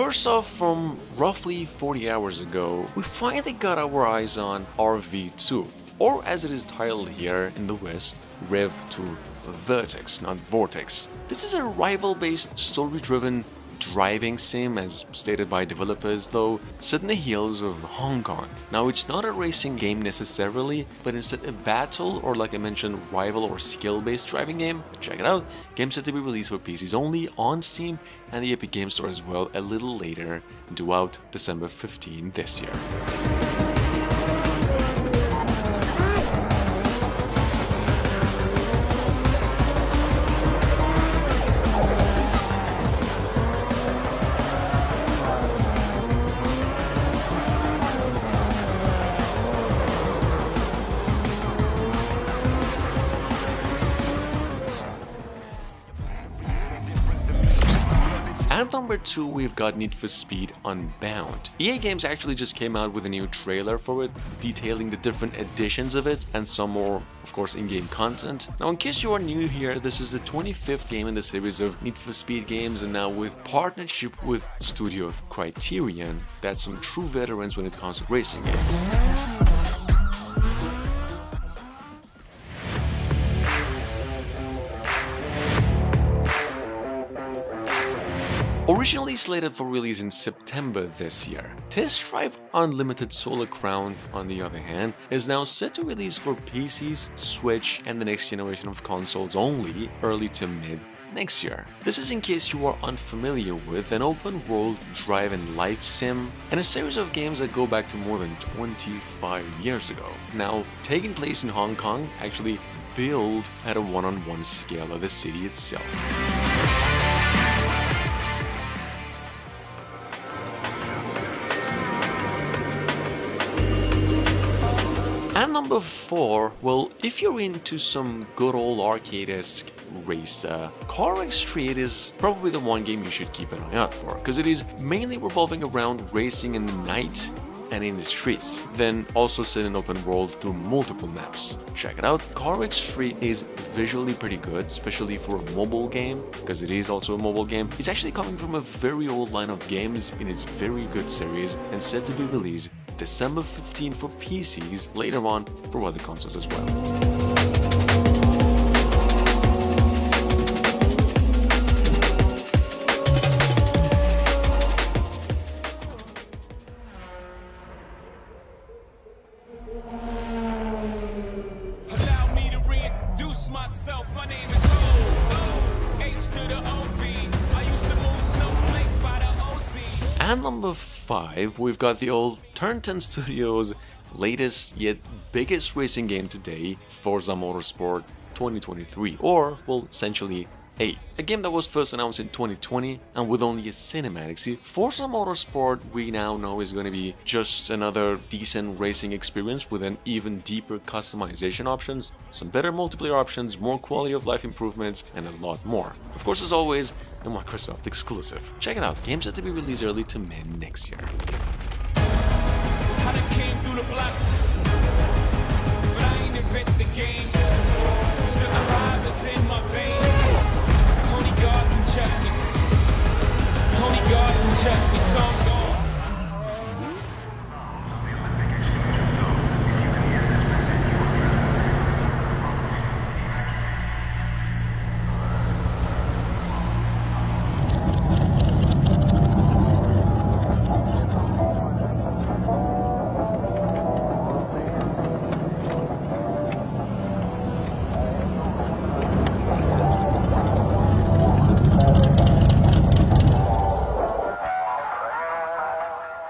First off, from roughly 40 hours ago, we finally got our eyes on RV2, or as it is titled here in the West, Rev2 Vertex, not Vortex. This is a rival-based, story-driven driving sim, as stated by developers, though set in the hills of Hong Kong. Now, it's not a racing game necessarily, but instead a battle, or like I mentioned, rival or skill-based driving game. Check it out. Game set to be released for PCs only on Steam and the Epic Games Store as well a little later, due out December 15 this year. At number 2, we've got Need for Speed Unbound. EA Games actually just came out with a new trailer for it, detailing the different editions of it and some more, of course, in-game content. Now, in case you are new here, this is the 25th game in the series of Need for Speed games, and now with partnership with Studio Criterion, that's some true veterans when it comes to racing games. Originally slated for release in September this year, Test Drive Unlimited Solar Crown, on the other hand, is now set to release for PCs, Switch, and the next generation of consoles only early to mid next year. This is in case you are unfamiliar with an open-world drive and life sim and a series of games that go back to more than 25 years ago. Now, taking place in Hong Kong, actually built at a one-on-one scale of the city itself. And number 4, well, if you're into some good old arcade-esque race, Car X Street is probably the one game you should keep an eye out for, because it is mainly revolving around racing in the night and in the streets, then also set in open world through multiple maps. Check it out. Car X Street is visually pretty good, especially for a mobile game, because it is also a mobile game. It's actually coming from a very old line of games in its very good series and set to be released December 15 for PCs, later on for other consoles as well. Allow me to reintroduce myself. My name is O, H to the OV. I used to move snowflakes by the OC. And number 5, we've got the old Turn 10 Studios' latest yet biggest racing game today, Forza Motorsport 2023, or, well, essentially 8. A game that was first announced in 2020 and with only a cinematic. See, Forza Motorsport we now know is going to be just another decent racing experience with an even deeper customization options, some better multiplayer options, more quality of life improvements, and a lot more. Of course, as always, a Microsoft exclusive. Check it out, game set to be released early to mid next year. I done came through the block, but I ain't invent the game. Still the rivals in my veins. Only God can check me. Only God can check me, so I'm gone.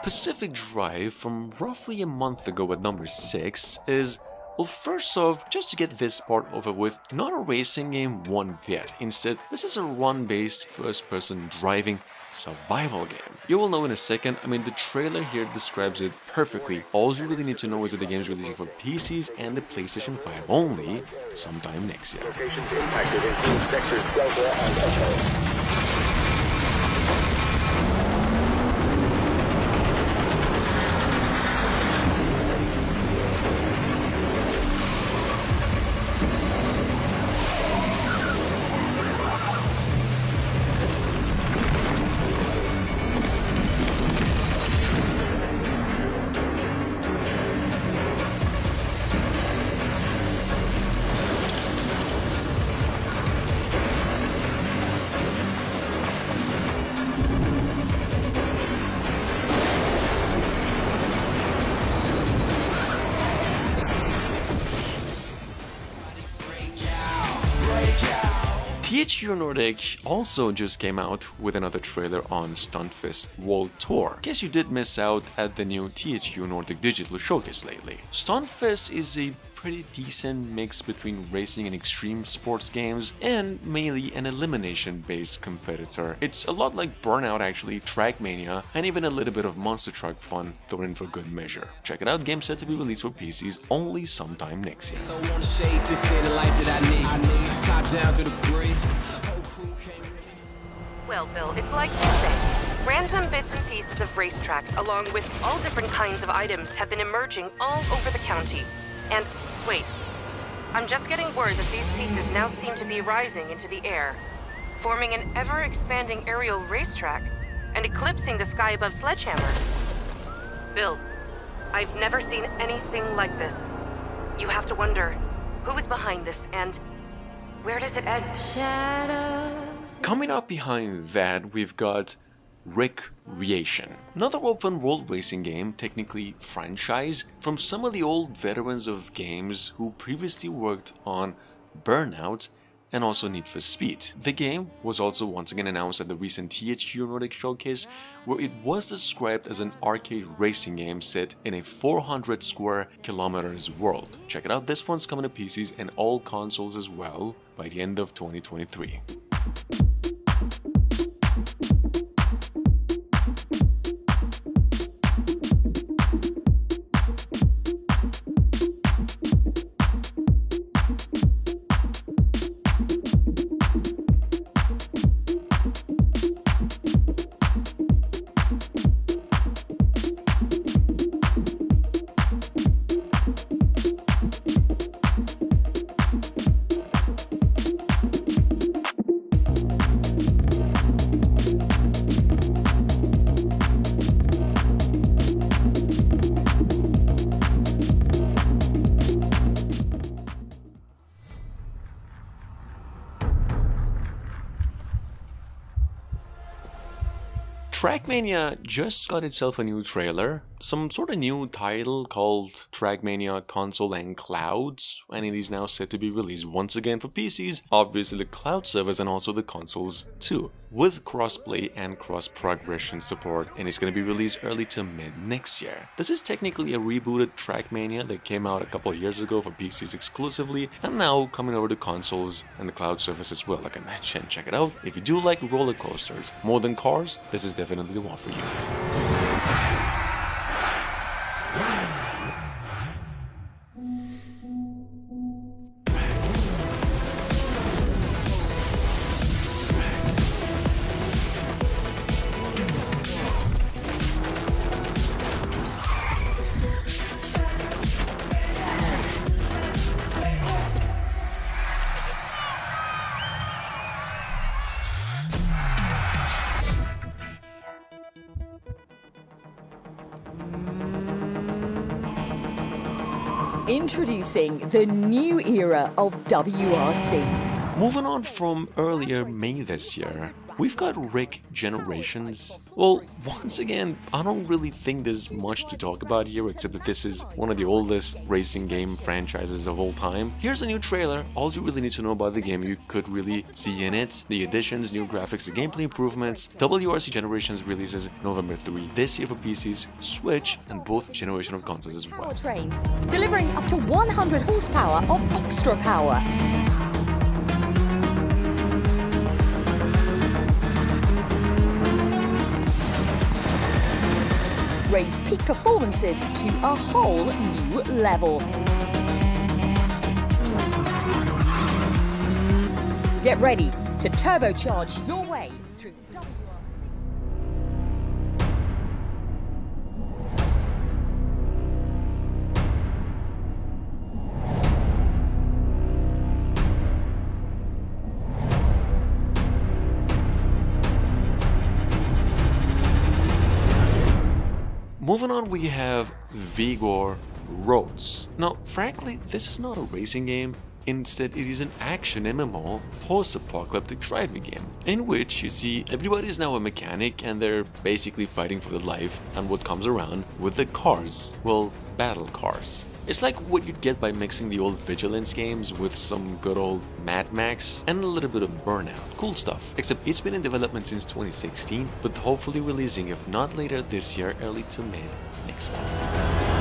Pacific Drive from roughly a month ago at number 6 is, well, first off, just to get this part over with, not a racing game one bit. Instead, this is a run-based first-person driving survival game. You will know in a second. I mean, the trailer here describes it perfectly. All you really need to know is that the game is releasing for PCs and the PlayStation 5 only sometime next year. Locations impacted include sectors Delta and Echo. THQ Nordic also just came out with another trailer on Stuntfest World Tour. Guess you did miss out at the new THQ Nordic Digital Showcase lately. Stuntfest is a pretty decent mix between racing and extreme sports games, and mainly an elimination-based competitor. It's a lot like Burnout actually, Trackmania, and even a little bit of monster truck fun thrown in for good measure. Check it out, game set to be released for PCs only sometime next year. Well, Bill, it's like you say. Random bits and pieces of racetracks, along with all different kinds of items, have been emerging all over the county. And, wait, I'm just getting word that these pieces now seem to be rising into the air, forming an ever-expanding aerial racetrack and eclipsing the sky above Sledgehammer. Bill, I've never seen anything like this. You have to wonder, who is behind this and where does it end? Coming up behind that, we've got Recreation, another open world racing game, technically franchise, from some of the old veterans of games who previously worked on Burnout and also Need for Speed. The game was also once again announced at the recent THQ Nordic Showcase, where it was described as an arcade racing game set in a 400 square kilometers world. Check it out, this one's coming to PCs and all consoles as well by the end of 2023. Trackmania just got itself a new trailer, some sort of new title called Trackmania Console and Clouds, and it is now set to be released once again for PCs, obviously the cloud service and also the consoles too, with crossplay and cross-progression support, and it's going to be released early to mid next year. This is technically a rebooted Trackmania that came out a couple of years ago for PCs exclusively, and now coming over to consoles and the cloud service as well, like I mentioned. Check it out. If you do like roller coasters more than cars, this is definitely the one for you. Introducing the new era of WRC. Moving on from earlier May this year, we've got Rick Generations. Well, once again, I don't really think there's much to talk about here except that this is one of the oldest racing game franchises of all time. Here's a new trailer. All you really need to know about the game you could really see in it: the additions, new graphics, the gameplay improvements. WRC Generations releases November 3 this year for PCs, Switch, and both generation of consoles as well. Powertrain, delivering up to 100 horsepower of extra power. Raise peak performances to a whole new level. Get ready to turbocharge your way through WRC. Moving on, we have Vigor Roads. Now, frankly, this is not a racing game. Instead, it is an action MMO post-apocalyptic driving game, in which you see everybody is now a mechanic and they're basically fighting for their life and what comes around with the cars, well, battle cars. It's like what you'd get by mixing the old Vigilance games with some good old Mad Max and a little bit of Burnout. Cool stuff. Except it's been in development since 2016, but hopefully releasing if not later this year, early to mid next month.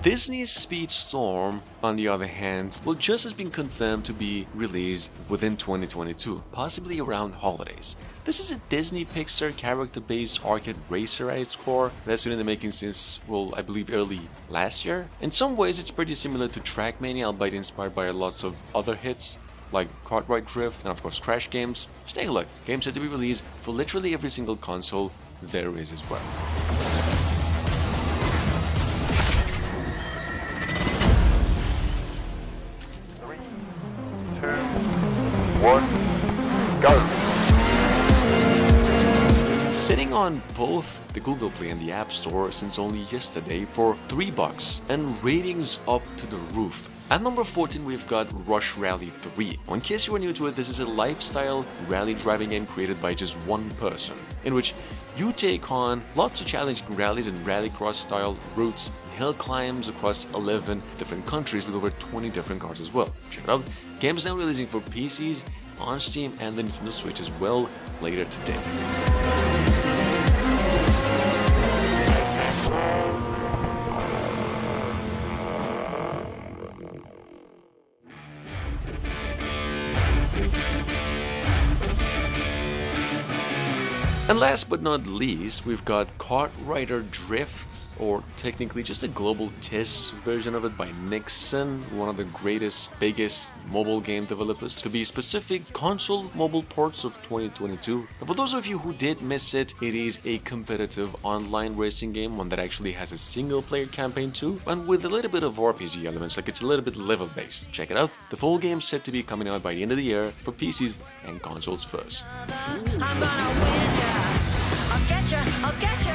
Disney's Speedstorm, on the other hand, will just has been confirmed to be released within 2022, possibly around holidays. This is a Disney Pixar character-based arcade racer at its core that's been in the making since, well, I believe early last year. In some ways, it's pretty similar to Trackmania, albeit inspired by lots of other hits like Cartwright Drift and of course Crash games. Just take a look. Games set to be released for literally every single console there is as well. Sitting on both the Google Play and the App Store since only yesterday for $3 and ratings up to the roof. At number 14 we've got Rush Rally 3. In case you are new to it, this is a lifestyle rally driving game created by just one person, in which you take on lots of challenging rallies and rallycross style routes, hill climbs across 11 different countries with over 20 different cars as well. Check it out. Game is now releasing for PCs, on Steam and the Nintendo Switch as well later today. And last but not least, we've got Cartwright Drift, or technically just a global test version of it by Nixon, one of the greatest, biggest mobile game developers, to be specific, console mobile ports of 2022. And for those of you who did miss it, it is a competitive online racing game, one that actually has a single player campaign too, and with a little bit of RPG elements, like it's a little bit level based. Check it out. The full game's set to be coming out by the end of the year for PCs and consoles first. I'm gonna win ya. I'll get ya.